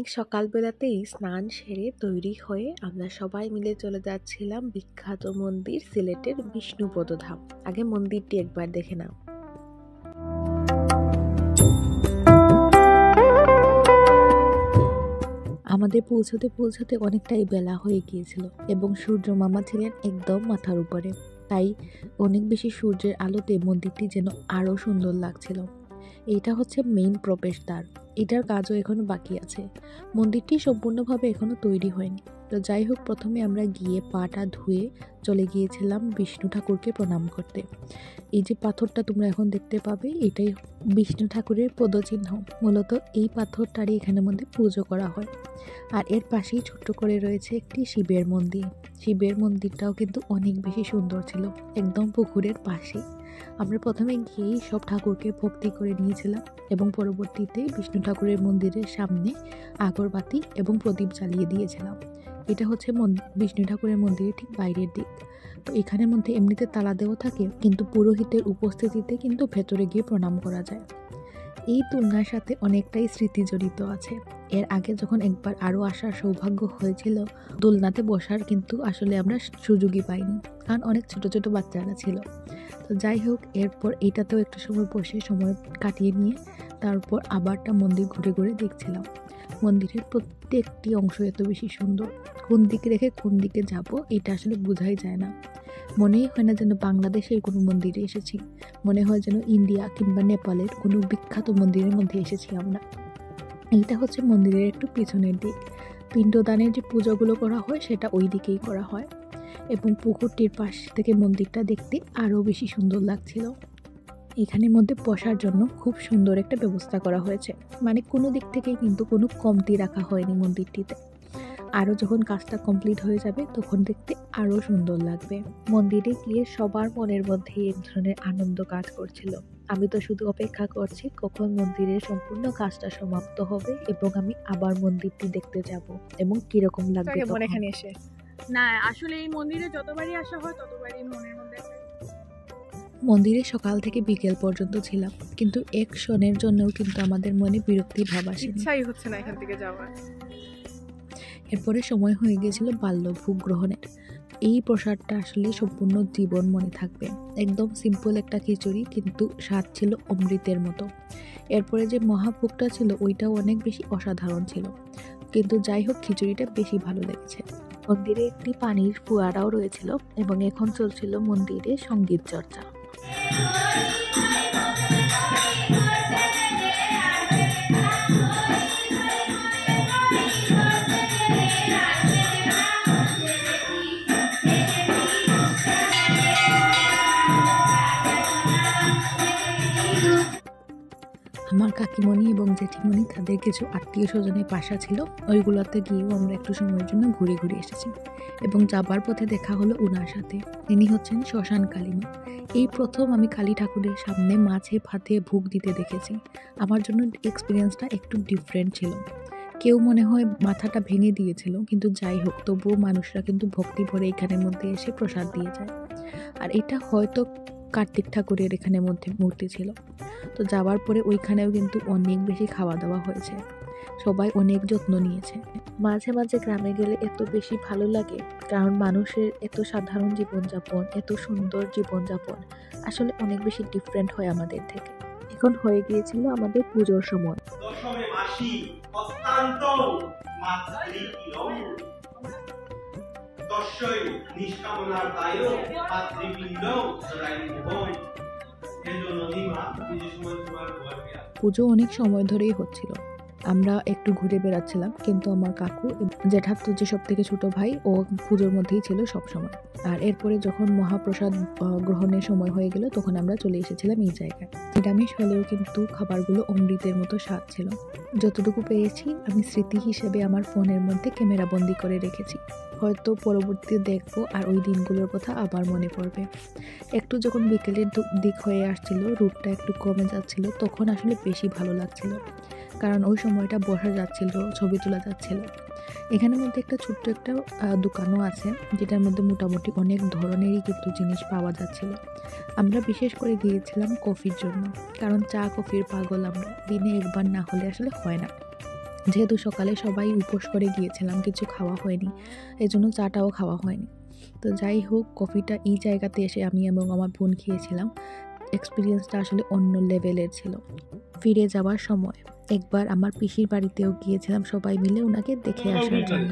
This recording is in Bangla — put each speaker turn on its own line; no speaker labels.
অনেক সকালবেলাতেই স্নান সেরে তৈরি হয়ে আমরা সবাই মিলে চলে যাচ্ছিলাম বিখ্যাত মন্দির সিলেটের বিষ্ণুপদ ধাম। আগে মন্দিরটি একবার দেখে নাও। আমাদের পৌঁছতে পৌঁছতে অনেকটাই বেলা হয়ে গিয়েছিল এবং সূর্য মামা ছিলেন একদম মাথার উপরে, তাই অনেক বেশি সূর্যের আলোতে মন্দিরটি যেন আরও সুন্দর লাগছিল। এটা হচ্ছে মেইন প্রবেশদ্বার, এটার কাজও এখনো বাকি আছে। মন্দিরটি সম্পূর্ণভাবে এখনো তৈরি হয়নি। তো যাই হোক, প্রথমে আমরা গিয়ে পাটা ধুয়ে চলে গিয়েছিলাম বিষ্ণু ঠাকুরকে প্রণাম করতে। এই যে পাথরটা তোমরা এখন দেখতে পাবে, এটাই বিষ্ণু ঠাকুরের পদচিহ্ন। মূলত এই পাথরটারই এখানের মধ্যে পুজো করা হয়। আর এর পাশেই ছোট্ট করে রয়েছে একটি শিবের মন্দির। শিবের মন্দিরটাও কিন্তু অনেক বেশি সুন্দর ছিল, একদম পুকুরের পাশে। আমরা প্রথমে গিয়েই সব ঠাকুরকে ভক্তি করে নিয়েছিলাম এবং পরবর্তীতে বিষ্ণু ঠাকুরের মন্দিরের সামনে আগরবাতি এবং প্রদীপ জ্বালিয়ে দিয়েছিলাম। এটা হচ্ছে বিষ্ণু ঠাকুরের মন্দিরের ঠিক বাইরের দিক। তো এখানের মধ্যে এমনিতে তালা দেওয়া থাকে, কিন্তু পুরোহিতের উপস্থিতিতে কিন্তু ভেতরে গিয়ে প্রণাম করা যায়। এই তুলনার সাথে অনেকটাই স্মৃতি জড়িত আছে। এর আগে যখন একবার আরও আসার সৌভাগ্য হয়েছিল, দোলনাতে বসার কিন্তু আসলে আমরা সুযোগই পাইনি, কারণ অনেক ছোট ছোট বাচ্চারা ছিল। তো যাই হোক, এরপর এইটাতেও একটু সময় বসে সময় কাটিয়ে নিয়ে তারপর আবারটা মন্দির ঘুরে ঘুরে দেখছিলাম। মন্দিরের প্রত্যেকটি অংশ এত বেশি সুন্দর, কোন দিকে রেখে কোন দিকে যাব এটা আসলে বোঝাই যায় না। মনেই হয় না যেন বাংলাদেশের কোনো মন্দিরে এসেছি, মনে হয় যেন ইন্ডিয়া কিংবা নেপালের কোনো বিখ্যাত মন্দিরের মধ্যে এসেছি আমরা। এইটা হচ্ছে মন্দিরের একটু পিছনের দিক। পিণ্ডদানের যে পুজোগুলো করা হয় সেটা ওই দিকেই করা হয় এবং পুকুরটির পাশ থেকে মন্দিরটা দেখতে আরও বেশি সুন্দর লাগছিল। এখানের মধ্যে বসার জন্য খুব সুন্দর একটা ব্যবস্থা করা হয়েছে, মানে কোনো দিক থেকেই কিন্তু কোনো কমতি রাখা হয়নি মন্দিরটিতে। আরও যখন কাজটা কমপ্লিট হয়ে যাবে তখন দেখতে আরও সুন্দর লাগবে। মন্দিরে গিয়ে সবার মনের মধ্যে এক ধরনের আনন্দ কাজ করছিল। আমি তো শুধু অপেক্ষা করছি কখন মন্দিরের সম্পূর্ণ কাজটা সমাপ্ত হবে এবং আমি আবার মন্দিরটি দেখতে যাব এবং কিরকম লাগবে
এখানে এসে। না, আসলে এই মন্দিরে যতবারই আসা হয় ততবারই মনের মধ্যে।
মন্দিরে সকাল থেকে বিকেল পর্যন্ত ছিলাম, কিন্তু এক ক্ষণের জন্যও কিন্তু আমাদের মনে বিরক্তি ভাব আসেনি,
ইচ্ছাই হচ্ছে না এখান থেকে যাওয়ার।
এরপরে সময় হয়ে গিয়েছিল বাল্যভোগ গ্রহণের। এই প্রসাদটা আসলে সম্পূর্ণ জীবন মনে থাকবে। একদম সিম্পল একটা খিচুড়ি, কিন্তু স্বাদ ছিল অমৃতের মতো। এরপরে যে মহাভোগটা ছিল ওইটাও অনেক বেশি অসাধারণ ছিল, কিন্তু যাই হোক খিচুড়িটা বেশি ভালো লেগেছে। মন্দিরে একটি পানির ফুয়ারাও রয়েছিল এবং এখন চলছিল মন্দিরে সঙ্গীত চর্চা। আমার কাকিমণি এবং জেঠিমণি তাদের কিছু আত্মীয় স্বজনের বাসা ছিল, ওইগুলোতে গিয়েও আমরা একটু সময়ের জন্য ঘুরে ঘুরে এসেছি এবং যাবার পথে দেখা হলো ওনার সাথে। তিনি হচ্ছেন শ্মশান কালীমা। এই প্রথম আমি কালী ঠাকুরের সামনে মাছে ভাতে ভোগ দিতে দেখেছি। আমার জন্য এক্সপিরিয়েন্সটা একটু ডিফারেন্ট ছিল। কেউ মনে হয় মাথাটা ভেঙে দিয়েছিল, কিন্তু যাই হোক, তবুও মানুষরা কিন্তু ভক্তি ভরে এখানের মধ্যে এসে প্রসাদ দিয়ে যায়। আর এটা হয়তো কার্তিক ঠাকুরের এখানের মধ্যে মূর্তি ছিল। তো যাওয়ার পরে ওইখানেও কিন্তু অনেক বেশি খাওয়া দাওয়া হয়েছে, সবাই অনেক যত্ন নিয়েছে। মাঝে মাঝে গ্রামে গেলে এত বেশি ভালো লাগে, কারণ মানুষের এত সাধারণ জীবনযাপন, এত সুন্দর জীবনযাপন আসলে অনেক বেশি ডিফারেন্ট হয় আমাদের থেকে। এখন হয়ে গিয়েছিল আমাদের পুজোর সময়। পুজো অনেক সময় ধরেই হচ্ছিল। আমরা একটু ঘুরে বেড়াচ্ছিলাম, কিন্তু আমার কাকু জেঠাতো যে সব থেকে ছোট ভাই, ও পুজোর মধ্যেই ছিল সব সময়। আর এরপরে যখন মহাপ্রসাদ গ্রহণের সময় হয়ে গেল তখন আমরা চলে এসেছিলাম এই জায়গায়। নিরামিষ হলেও কিন্তু খাবারগুলো অমৃতের মতো স্বাদ ছিল। যতটুকু পেয়েছি আমি স্মৃতি হিসেবে আমার ফোনের মধ্যে ক্যামেরা বন্দি করে রেখেছি, হয়তো পরবর্তীতে দেখবো আর ওই দিনগুলোর কথা আবার মনে পড়বে। একটু যখন বিকেলের দিক হয়ে আসছিল, রুটটা একটু কমে যাচ্ছিল, তখন আসলে বেশি ভালো লাগছিল, কারণ ওই সময়টা বসা যাচ্ছিল, ছবি তোলা যাচ্ছিল। এখানের মধ্যে একটা ছোট্ট একটা দোকানও আছে, যেটার মধ্যে মোটামুটি অনেক ধরনেরই কিন্তু জিনিস পাওয়া যাচ্ছিল। আমরা বিশেষ করে গিয়েছিলাম কফির জন্য, কারণ চা কফির পাগল আমরা, দিনে একবার না হলে আসলে হয় না। যেহেতু সকালে সবাই উপোস করে গিয়েছিলাম, কিছু খাওয়া হয়নি, এই জন্য চাটাও খাওয়া হয়নি। তো যাই হোক, কফিটা এই জায়গাতে এসে আমি এবং আমার বোন খেয়েছিলাম। এক্সপিরিয়েন্সটা আসলে অন্য লেভেলের ছিল। ফিরে যাওয়ার সময় একবার আমার পিসির বাড়িতেও গিয়েছিলাম সবাই মিলে ওনাকে দেখে আসার জন্য।